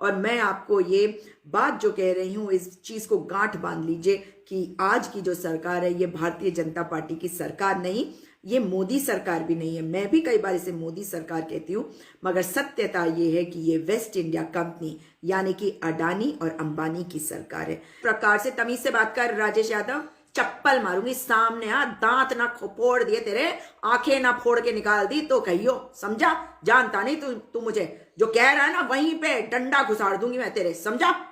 और मैं आपको ये बात जो कह रही हूं, इस चीज को गांठ बांध लीजिए कि आज की जो सरकार है ये भारतीय जनता पार्टी की सरकार नहीं, ये मोदी सरकार भी नहीं है। मैं भी कई बार इसे मोदी सरकार कहती हूँ, मगर सत्यता ये है कि ये वेस्ट इंडिया कंपनी यानी कि अडानी और अंबानी की सरकार है। प्रकार से तमीज से बात कर राजेश यादव, चप्पल मारूंगी सामने। दांत ना फोड़ दिए तेरे, आंखें ना फोड़ के निकाल दी तो कहियो, समझा? जानता नहीं तू मुझे जो कह रहा है ना, वहीं पे डंडा घुसाड़ दूंगी मैं तेरे, समझा?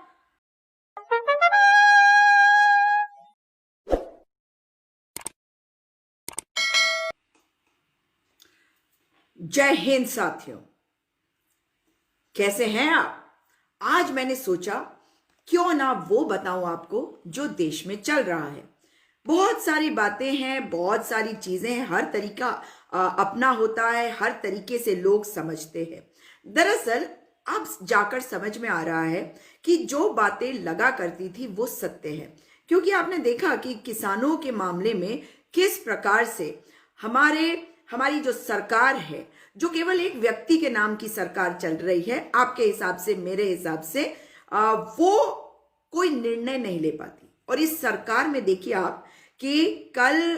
जय हिंद साथियों, कैसे हैं आप? आज मैंने सोचा क्यों ना वो बताऊं आपको जो देश में चल रहा है। बहुत सारी बातें हैं, बहुत सारी चीजें हैं, हर तरीका अपना होता है, हर तरीके से लोग समझते हैं। दरअसल अब जाकर समझ में आ रहा है कि जो बातें लगा करती थी वो सत्य है। क्योंकि आपने देखा कि किसानों के मामले में किस प्रकार से हमारी जो सरकार है, जो केवल एक व्यक्ति के नाम की सरकार चल रही है, आपके हिसाब से, मेरे हिसाब से वो कोई निर्णय नहीं ले पाती। और इस सरकार में देखिए आप कि कल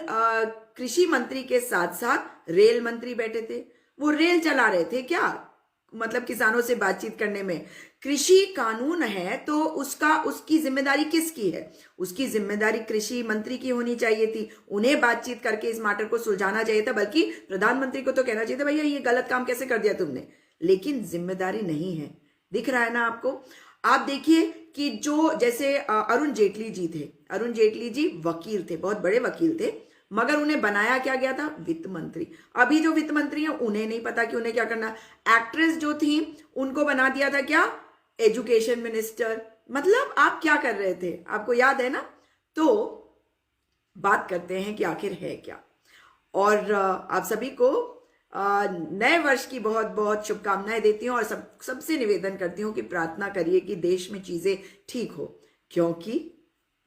कृषि मंत्री के साथ साथ रेल मंत्री बैठे थे। वो रेल चला रहे थे क्या? मतलब किसानों से बातचीत करने में। कृषि कानून है तो उसकी जिम्मेदारी किसकी है? उसकी जिम्मेदारी कृषि मंत्री की होनी चाहिए थी। उन्हें बातचीत करके इस मैटर को सुलझाना चाहिए था, बल्कि प्रधानमंत्री को तो कहना चाहिए था, भैया ये गलत काम कैसे कर दिया तुमने। लेकिन जिम्मेदारी नहीं है। दिख रहा है ना आपको? आप देखिए कि जो जैसे अरुण जेटली जी थे, अरुण जेटली जी वकील थे, बहुत बड़े वकील थे, मगर उन्हें बनाया क्या गया था? वित्त मंत्री। अभी जो वित्त मंत्री हैं उन्हें नहीं पता कि उन्हें क्या करना। एक्ट्रेस जो थी उनको बना दिया था क्या? Education minister. मतलब आप क्या कर रहे थे, आपको याद है ना? तो बात करते हैं कि आखिर है क्या। और आप सभी को नए वर्ष की बहुत बहुत शुभकामनाएं देती हूँ और सबसे निवेदन करती हूँ कि प्रार्थना करिए कि देश में चीजें ठीक हो, क्योंकि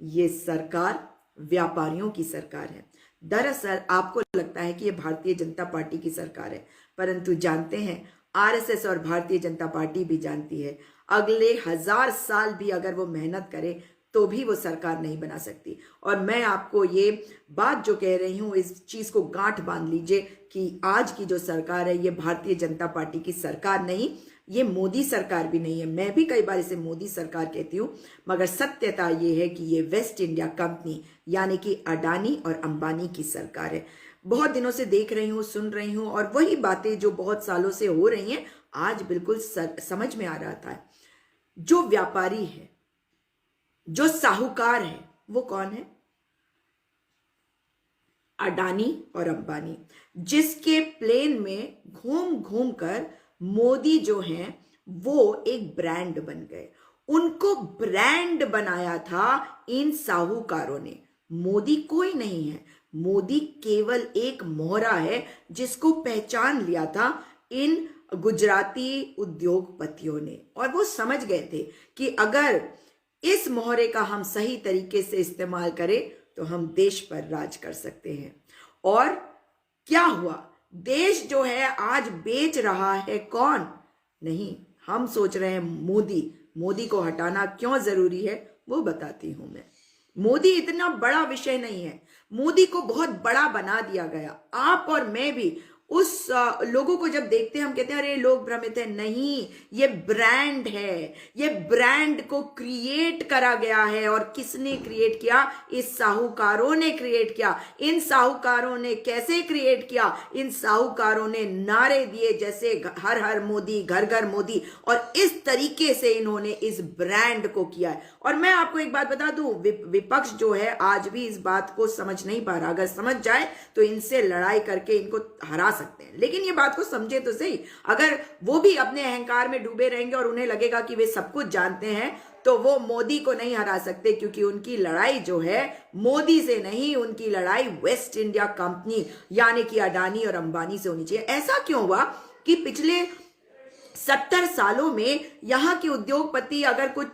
ये सरकार व्यापारियों की सरकार है। दरअसल आपको लगता है कि ये भारतीय जनता पार्टी की सरकार है, परंतु जानते हैं आरएसएस और भारतीय जनता पार्टी भी जानती है अगले 1000 साल भी अगर वो मेहनत करे तो भी वो सरकार नहीं बना सकती। और मैं आपको ये बात जो कह रही हूं, इस चीज को गांठ बांध लीजिए कि आज की जो सरकार है ये भारतीय जनता पार्टी की सरकार नहीं, ये मोदी सरकार भी नहीं है। मैं भी कई बार इसे मोदी सरकार कहती हूँ, मगर सत्यता ये है कि ये वेस्ट इंडिया कंपनी यानी कि अडानी और अंबानी की सरकार है। बहुत दिनों से देख रही हूँ, सुन रही हूँ, और वही बातें जो बहुत सालों से हो रही हैं आज बिल्कुल समझ में आ रहा था। जो व्यापारी है, जो साहूकार है, वो कौन है? अडानी और अंबानी, जिसके प्लेन में घूम घूम कर मोदी जो हैं वो एक ब्रांड बन गए। उनको ब्रांड बनाया था इन साहूकारों ने। मोदी कोई नहीं है, मोदी केवल एक मोहरा है जिसको पहचान लिया था इन गुजराती उद्योगपतियों ने। और वो समझ गए थे कि अगर इस मोहरे का हम सही तरीके से इस्तेमाल करें तो हम देश पर राज कर सकते हैं। और क्या हुआ? देश जो है आज बेच रहा है कौन? नहीं, हम सोच रहे हैं मोदी। मोदी को हटाना क्यों जरूरी है वो बताती हूं मैं। मोदी इतना बड़ा विषय नहीं है, मोदी को बहुत बड़ा बना दिया गया। आप और मैं भी उस लोगों को जब देखते हैं हम कहते हैं अरे लोग भ्रमित है। नहीं, ये ब्रांड है। ये ब्रांड को क्रिएट करा गया है। और किसने क्रिएट किया? इस साहूकारों ने क्रिएट किया। इन साहूकारों ने कैसे क्रिएट किया? इन साहूकारों ने नारे दिए जैसे हर हर मोदी, घर घर मोदी, और इस तरीके से इन्होंने इस ब्रांड को किया है। और मैं आपको एक बात बता दूं, विपक्ष जो है आज भी इस बात को समझ नहीं पा रहा। अगर समझ जाए तो इनसे लड़ाई करके इनको हरा सकते हैं, लेकिन ये बात को समझे तो सही। अगर वो भी अपने अहंकार में डूबे रहेंगे और उन्हें लगेगा कि वे सब कुछ जानते हैं तो वो मोदी को नहीं हरा सकते, क्योंकि उनकी लड़ाई जो है मोदी से नहीं, उनकी लड़ाई वेस्ट इंडिया कंपनी यानी कि अडानी और अंबानी से होनी चाहिए। ऐसा क्यों हुआ कि पिछले 70 सालों में यहाँ के उद्योगपति अगर कुछ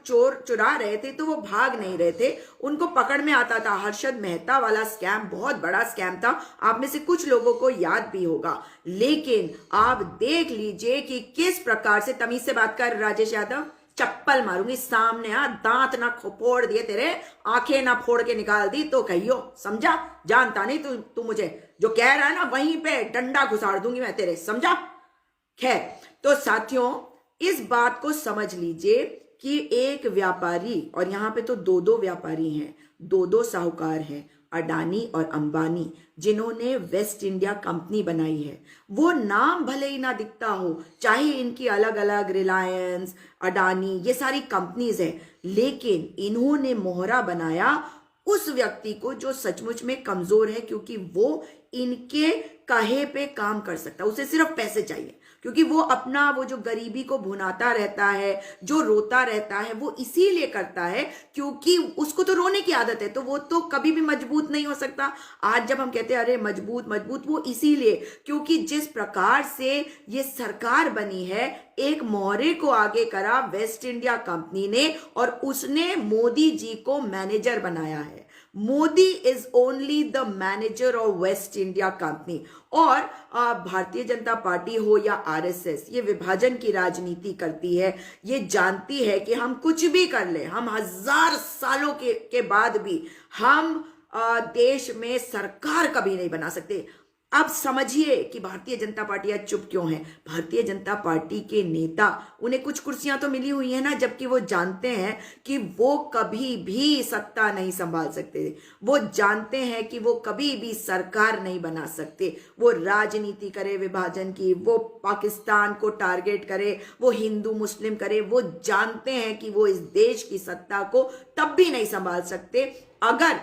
चुरा रहे थे तो वो भाग नहीं रहे थे, उनको पकड़ में आता था। हर्षद मेहता वाला स्कैम बहुत बड़ा स्कैम था, आप में से कुछ लोगों को याद भी होगा। लेकिन आप देख लीजिए कि किस प्रकार से, तमीज से बात कर राजेश यादव, चप्पल मारूंगी सामने, दांत ना फोड़ दिए तेरे, आंखें ना फोड़ के निकाल दी तो कहियो, समझा? जानता नहीं तू मुझे, जो कह रहा है ना वहीं पे डंडा घुसाड़ दूंगी मैं तेरे, समझा? खैर, तो साथियों इस बात को समझ लीजिए कि एक व्यापारी, और यहां पे तो दो दो व्यापारी हैं, दो दो साहूकार हैं, अडानी और अंबानी, जिन्होंने वेस्ट इंडिया कंपनी बनाई है। वो नाम भले ही ना दिखता हो, चाहे इनकी अलग अलग रिलायंस, अडानी, ये सारी कंपनीज है, लेकिन इन्होंने मोहरा बनाया उस व्यक्ति को जो सचमुच में कमजोर है, क्योंकि वो इनके कहे पे काम कर सकता है, उसे सिर्फ पैसे चाहिए, क्योंकि वो अपना वो जो गरीबी को भुनाता रहता है, जो रोता रहता है, वो इसीलिए करता है क्योंकि उसको तो रोने की आदत है, तो वो तो कभी भी मजबूत नहीं हो सकता। आज जब हम कहते हैं अरे मजबूत मजबूत, वो इसीलिए क्योंकि जिस प्रकार से ये सरकार बनी है, एक मोहरे को आगे करा वेस्ट इंडिया कंपनी ने, और उसने मोदी जी को मैनेजर बनाया है। Modi is only the manager of waste India company. और भारतीय जनता पार्टी हो या आरएसएस, ये विभाजन की राजनीति करती है, ये जानती है कि हम कुछ भी कर ले, हम 1000 सालों के बाद भी हम देश में सरकार कभी नहीं बना सकते। अब समझिए कि भारतीय जनता पार्टी आज चुप क्यों है। भारतीय जनता पार्टी के नेता, उन्हें कुछ कुर्सियां तो मिली हुई है ना, जबकि वो जानते हैं कि वो कभी भी सत्ता नहीं संभाल सकते, वो जानते हैं कि वो कभी भी सरकार नहीं बना सकते। वो राजनीति करे विभाजन की, वो पाकिस्तान को टारगेट करे, वो हिंदू मुस्लिम करे, वो जानते हैं कि वो इस देश की सत्ता को तब भी नहीं संभाल सकते अगर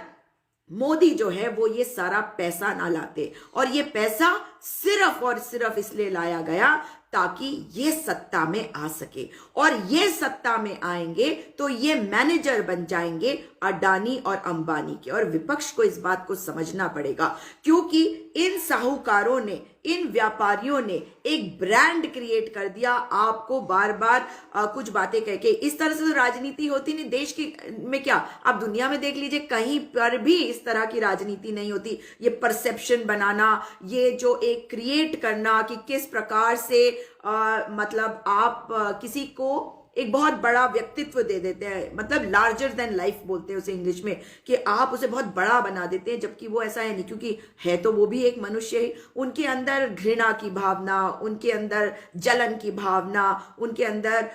मोदी जो है वो ये सारा पैसा ना लाते। और ये पैसा सिर्फ और सिर्फ इसलिए लाया गया ताकि ये सत्ता में आ सके, और ये सत्ता में आएंगे तो ये मैनेजर बन जाएंगे अडानी और अंबानी के। और विपक्ष को इस बात को समझना पड़ेगा, क्योंकि इन साहूकारों ने, इन व्यापारियों ने एक ब्रांड क्रिएट कर दिया। आपको बार बार कुछ बातें कह के, इस तरह से तो राजनीति होती नहीं देश की में, क्या आप दुनिया में देख लीजिए, कहीं पर भी इस तरह की राजनीति नहीं होती। ये परसेप्शन बनाना, ये जो एक क्रिएट करना कि किस प्रकार से मतलब आप किसी को एक बहुत बड़ा व्यक्तित्व दे देते हैं, मतलब लार्जर देन लाइफ बोलते हैं उसे इंग्लिश में, कि आप उसे बहुत बड़ा बना देते हैं, जबकि वो ऐसा है नहीं, क्योंकि है तो वो भी एक मनुष्य ही। उनके अंदर घृणा की भावना, उनके अंदर जलन की भावना, उनके अंदर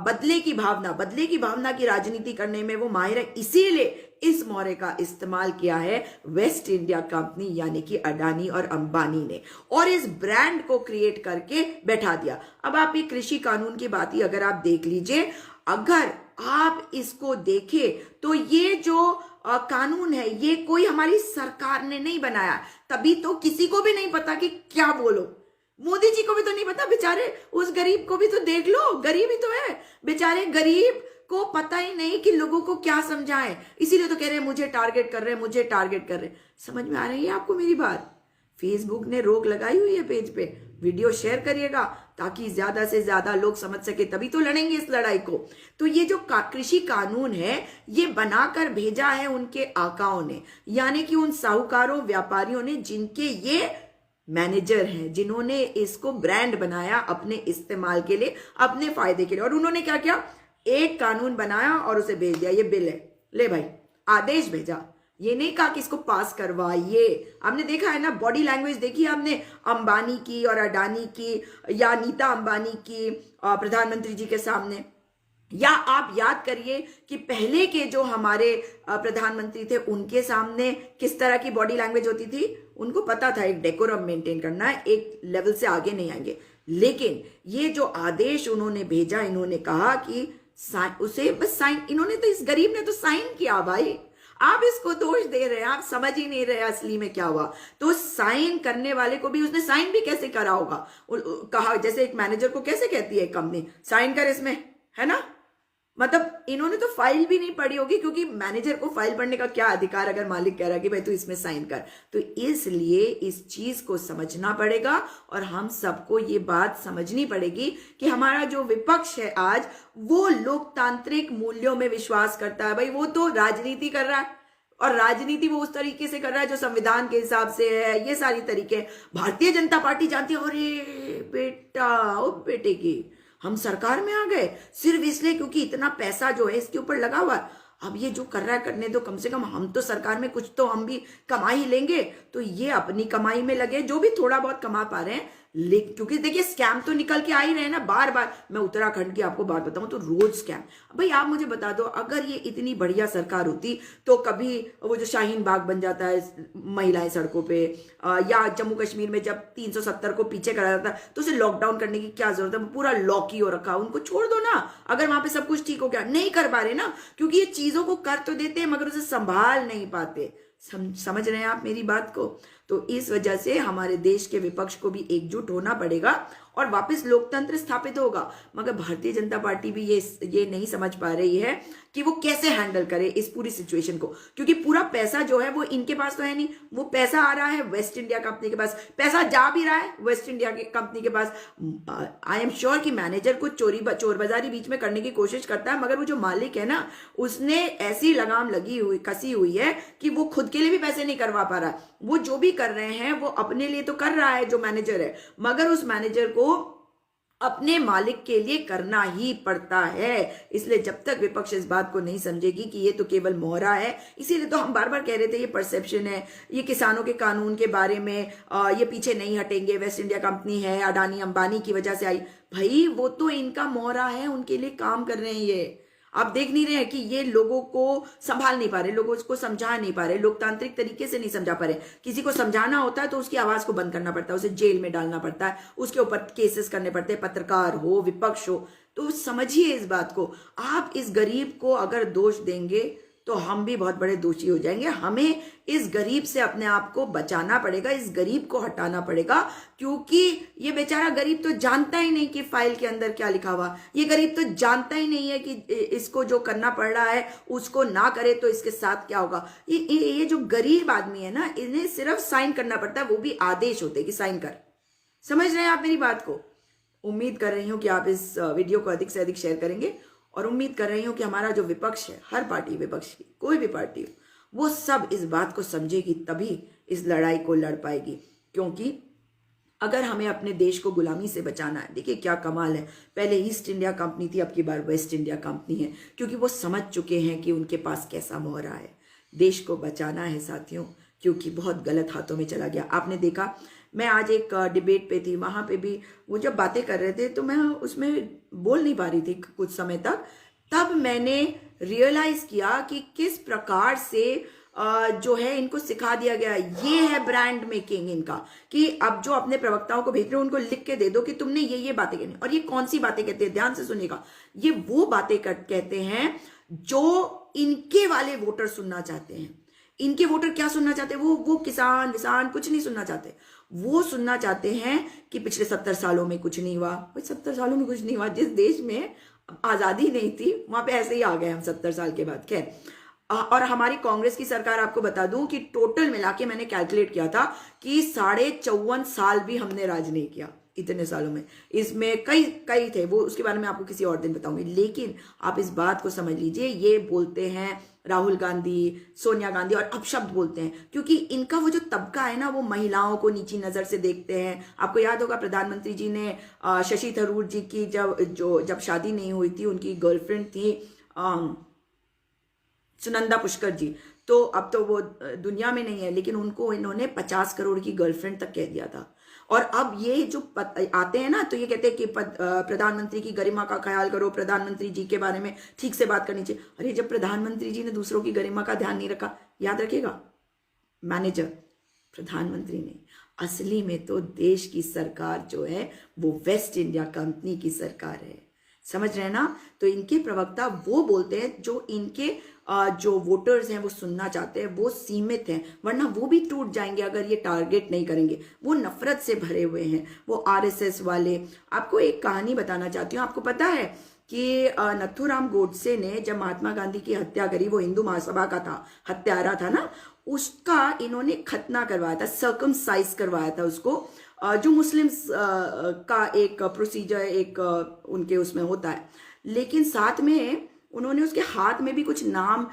बदले की भावना की राजनीति करने में वो माहिर है। इसीलिए इस मोहरे का इस्तेमाल किया है वेस्ट इंडिया कंपनी यानी कि अडानी और अंबानी ने, और इस ब्रांड को क्रिएट करके बैठा दिया। अब आप ये कृषि कानून की बात ही अगर आप देख लीजिए, अगर आप इसको देखें तो ये जो कानून है ये कोई हमारी सरकार ने नहीं बनाया, तभी तो किसी को भी नहीं पता कि क्या बोलो। मोदी जी को भी तो नहीं पता, बेचारे उस गरीब को भी तो देख लो, गरीब ही तो है बेचारे, गरीब को पता ही नहीं कि लोगों को क्या समझाएं, इसीलिए तो कह रहे हैं मुझे टारगेट कर रहे हैं, मुझे टारगेट कर रहे हैं। समझ में आ रही है आपको मेरी बात? फेसबुक ने रोक लगाई हुई है पेज पे, वीडियो शेयर करिएगा ताकि ज्यादा से ज्यादा लोग समझ सके, तभी तो लड़ेंगे इस लड़ाई को। तो ये जो कृषि कानून है ये बनाकर भेजा है उनके आकाओं ने, यानी कि उन साहूकारों व्यापारियों ने, जिनके ये मैनेजर हैं, जिन्होंने इसको ब्रांड बनाया अपने इस्तेमाल के लिए, अपने फायदे के लिए। और उन्होंने क्या किया, एक कानून बनाया और उसे भेज दिया, ये बिल है, ले भाई, आदेश भेजा। ये नहीं कहा कि इसको पास करवाइए। आपने देखा है ना, बॉडी लैंग्वेज देखी आपने अंबानी की और अडानी की, या नीता अंबानी की प्रधानमंत्री जी के सामने, या आप याद करिए कि पहले के जो हमारे प्रधानमंत्री थे उनके सामने किस तरह की बॉडी लैंग्वेज होती थी। उनको पता था एक डेकोरम मेंटेन करना है, एक लेवल से आगे नहीं आएंगे। लेकिन ये जो आदेश उन्होंने भेजा, इन्होंने कहा कि उसे बस साइन, इन्होंने तो, इस गरीब ने तो साइन किया भाई, आप इसको दोष दे रहे हैं, आप समझ ही नहीं रहे असली में क्या हुआ। तो साइन करने वाले को भी, उसने साइन भी कैसे करा होगा, कहा जैसे एक मैनेजर को कैसे कहती है कंपनी साइन कर इसमें, है ना, मतलब इन्होंने तो फाइल भी नहीं पढ़ी होगी, क्योंकि मैनेजर को फाइल पढ़ने का क्या अधिकार अगर मालिक कह रहा है कि भाई तू इसमें साइन कर। तो इसलिए इस चीज को समझना पड़ेगा, और हम सबको ये बात समझनी पड़ेगी कि हमारा जो विपक्ष है आज, वो लोकतांत्रिक मूल्यों में विश्वास करता है। भाई वो तो राजनीति कर रहा है, और राजनीति वो उस तरीके से कर रहा है जो संविधान के हिसाब से है, ये सारी तरीके। भारतीय जनता पार्टी जानती है, अरे बेटा, ओ बेटे की, हम सरकार में आ गए सिर्फ इसलिए क्योंकि इतना पैसा जो है इसके ऊपर लगा हुआ है। अब ये जो कर रहा है करने दो, कम से कम हम तो सरकार में कुछ तो हम भी कमा ही लेंगे। तो ये अपनी कमाई में लगे, जो भी थोड़ा बहुत कमा पा रहे हैं। लेकिन क्योंकि देखिए स्कैम तो निकल के आ ही रहे हैं ना, बार बार। मैं उत्तराखंड की आपको बात बताऊं तो रोज स्कैम। भाई आप मुझे बता दो, अगर ये इतनी बढ़िया सरकार होती तो कभी वो जो शाहीन बाग बन जाता है महिलाएं सड़कों पे, या जम्मू कश्मीर में जब 370 को पीछे करा जाता तो उसे लॉकडाउन करने की क्या जरूरत है? पूरा लॉक ही हो रखा, उनको छोड़ दो ना। अगर वहां पे सब कुछ ठीक हो गया, नहीं कर पा रहे ना, क्योंकि ये चीजों को कर तो देते हैं मगर उसे संभाल नहीं पाते। समझ रहे हैं आप मेरी बात को? तो इस वजह से हमारे देश के विपक्ष को भी एकजुट होना पड़ेगा और वापस लोकतंत्र स्थापित होगा। मगर भारतीय जनता पार्टी भी ये नहीं समझ पा रही है कि वो कैसे हैंडल करे इस पूरी सिचुएशन को, क्योंकि पूरा पैसा जो है वो इनके पास तो है नहीं। वो पैसा आ रहा है वेस्ट इंडिया कंपनी के पास, पैसा जा भी रहा है वेस्ट इंडिया की कंपनी के पास। आई एम श्योर कि मैनेजर को चोर बाजारी बीच में करने की कोशिश करता है, मगर वो जो मालिक है ना, उसने ऐसी लगाम कसी हुई है कि वो खुद के लिए भी पैसे नहीं करवा पा रहा है। वो जो भी कर रहे हैं वो अपने लिए तो कर रहा है जो मैनेजर है, मगर उस मैनेजर को अपने मालिक के लिए करना ही पड़ता है। इसलिए जब तक विपक्ष इस बात को नहीं समझेगी कि ये तो केवल मोहरा है, इसीलिए तो हम बार बार कह रहे थे ये परसेप्शन है, ये किसानों के कानून के बारे में ये पीछे नहीं हटेंगे, वेस्ट इंडिया कंपनी है अडानी अंबानी की वजह से आई। भाई वो तो इनका मोहरा है, उनके लिए काम कर रहे हैं ये। आप देख नहीं रहे हैं कि ये लोगों को संभाल नहीं पा रहे, लोगों को समझा नहीं पा रहे, लोकतांत्रिक तरीके से नहीं समझा पा रहे। किसी को समझाना होता है तो उसकी आवाज को बंद करना पड़ता है, उसे जेल में डालना पड़ता है, उसके ऊपर केसेस करने पड़ते हैं, पत्रकार हो विपक्ष हो। तो समझिए इस बात को। आप इस गरीब को अगर दोष देंगे तो हम भी बहुत बड़े दोषी हो जाएंगे। हमें इस गरीब से अपने आप को बचाना पड़ेगा, इस गरीब को हटाना पड़ेगा, क्योंकि ये बेचारा गरीब तो जानता ही नहीं कि फाइल के अंदर क्या लिखा हुआ। ये गरीब तो जानता ही नहीं है कि इसको जो करना पड़ रहा है उसको ना करे तो इसके साथ क्या होगा। ये जो गरीब आदमी है ना, इन्हें सिर्फ साइन करना पड़ता है, वो भी आदेश होते कि साइन कर। समझ रहे हैं आप मेरी बात को? उम्मीद कर रही हूं कि आप इस वीडियो को अधिक से अधिक शेयर करेंगे, और उम्मीद कर रही हूं कि हमारा जो विपक्ष है, हर पार्टी विपक्ष की कोई भी पार्टी हो, वो सब इस बात को समझेगी, तभी इस लड़ाई को लड़ पाएगी। क्योंकि अगर हमें अपने देश को गुलामी से बचाना है, देखिए क्या कमाल है, पहले ईस्ट इंडिया कंपनी थी, अब की बार वेस्ट इंडिया कंपनी है, क्योंकि वो समझ चुके हैं कि उनके पास कैसा मोहरा है। देश को बचाना है साथियों, क्योंकि बहुत गलत हाथों में चला गया। आपने देखा, मैं आज एक डिबेट पे थी, वहां पे भी वो जब बातें कर रहे थे तो मैं उसमें बोल नहीं पा रही थी कुछ समय तक। तब मैंने रियलाइज किया कि किस प्रकार से जो है इनको सिखा दिया गया। ये है ब्रांड मेकिंग इनका, कि अब जो अपने प्रवक्ताओं को भेज रहे हो उनको लिख के दे दो कि तुमने ये बातें कहनी। और ये कौन सी बातें कहते हैं, ध्यान से सुनिएगा। ये वो बातें कहते हैं जो इनके वाले वोटर सुनना चाहते हैं। इनके वोटर क्या सुनना चाहते हैं? वो किसान विसान कुछ नहीं सुनना चाहते। वो सुनना चाहते हैं कि पिछले 70 सालों में कुछ नहीं हुआ। भाई 70 सालों में कुछ नहीं हुआ, जिस देश में आजादी नहीं थी वहां पे ऐसे ही आ गए हम 70 साल के बाद। खैर, और हमारी कांग्रेस की सरकार, आपको बता दूं कि टोटल मिला के मैंने कैलकुलेट किया था कि 54.5 साल भी हमने राज नहीं किया इतने सालों में। इसमें कई थे, वो उसके बारे में आपको किसी और दिन बताऊंगी। लेकिन आप इस बात को समझ लीजिए, ये बोलते हैं राहुल गांधी, सोनिया गांधी, और अपशब्द बोलते हैं क्योंकि इनका वो जो तबका है ना, वो महिलाओं को नीची नजर से देखते हैं। आपको याद होगा प्रधानमंत्री जी ने शशि थरूर जी की जब शादी नहीं हुई थी, उनकी गर्लफ्रेंड थी सुनंदा पुष्कर जी, तो अब तो वो दुनिया में नहीं है, लेकिन उनको इन्होंने 50 करोड़ की गर्लफ्रेंड तक कह दिया था। और अब ये जो आते हैं ना, तो ये कहते हैं कि प्रधानमंत्री की गरिमा का ख्याल करो, प्रधानमंत्री जी के बारे में ठीक से बात करनी चाहिए। अरे जब प्रधानमंत्री जी ने दूसरों की गरिमा का ध्यान नहीं रखा, याद रखेगा मैनेजर, प्रधानमंत्री ने। असली में तो देश की सरकार जो है वो वेस्ट इंडिया कंपनी की सरकार है। समझ रहे हैं ना? तो इनके प्रवक्ता वो बोलते हैं जो इनके जो वोटर्स हैं वो सुनना चाहते हैं, वो सीमित हैं, वरना वो भी टूट जाएंगे अगर ये टारगेट नहीं करेंगे। वो नफरत से भरे हुए हैं, वो आरएसएस वाले। आपको एक कहानी बताना चाहती हूँ। आपको पता है कि नथुराम गोडसे ने जब महात्मा गांधी की हत्या करी, वो हिंदू महासभा का था, हत्यारा था ना, उसका इन्होंने खतना करवाया था, सर्कमसाइज करवाया था उसको, जो मुस्लिम्स का एक प्रोसीजर एक उनके उसमें होता है। लेकिन साथ में उन्होंने उसके हाथ में भी कुछ नाम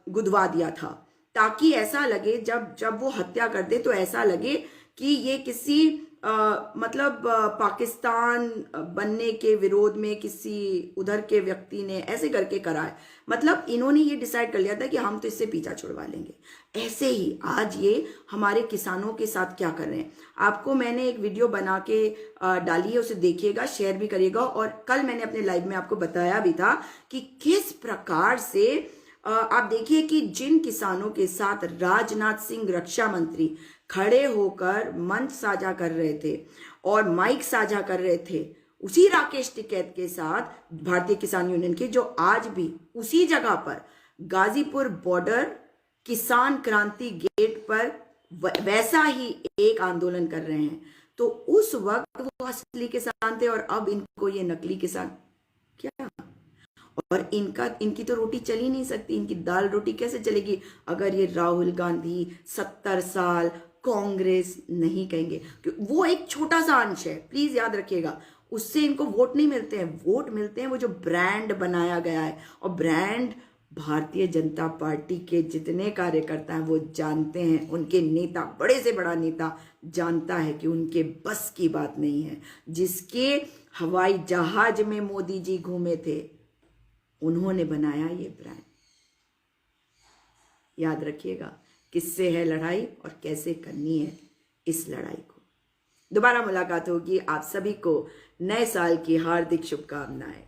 गुदवा दिया था, ताकि ऐसा लगे जब वो हत्या कर दे तो ऐसा लगे कि ये किसी मतलब पाकिस्तान बनने के विरोध में किसी उधर के व्यक्ति ने ऐसे करके करा है। मतलब इन्होंने ये डिसाइड कर लिया था कि हम तो इससे पीछा छुड़वा लेंगे। ऐसे ही आज ये हमारे किसानों के साथ क्या कर रहे हैं। आपको मैंने एक वीडियो बना के डाली है, उसे देखिएगा, शेयर भी करिएगा। और कल मैंने अपने लाइव में आपको बताया भी था कि किस प्रकार से आप देखिए कि जिन किसानों के साथ राजनाथ सिंह रक्षा मंत्री खड़े होकर मंच साझा कर रहे थे और माइक साझा कर रहे थे, उसी राकेश टिकैत के साथ भारतीय किसान यूनियन के, जो आज भी उसी जगह पर गाजीपुर बॉर्डर किसान क्रांति गेट पर वैसा ही एक आंदोलन कर रहे हैं। तो उस वक्त वो असली किसान थे और अब इनको ये नकली किसान क्या। और इनकी तो रोटी चल ही नहीं सकती, इनकी दाल रोटी कैसे चलेगी अगर ये राहुल गांधी 70 साल कांग्रेस नहीं कहेंगे। वो एक छोटा सा अंश है, प्लीज याद रखिएगा, उससे इनको वोट नहीं मिलते हैं। वोट मिलते हैं वो जो ब्रांड बनाया गया है, और ब्रांड भारतीय जनता पार्टी के जितने कार्यकर्ता हैं वो जानते हैं, उनके नेता, बड़े से बड़ा नेता जानता है कि उनके बस की बात नहीं है। जिसके हवाई जहाज में मोदी जी घूमे थे, उन्होंने बनाया ये ब्रांड। याद रखिएगा किससे है लड़ाई और कैसे करनी है इस लड़ाई को। दोबारा मुलाकात होगी। आप सभी को नए साल की हार्दिक शुभकामनाएं।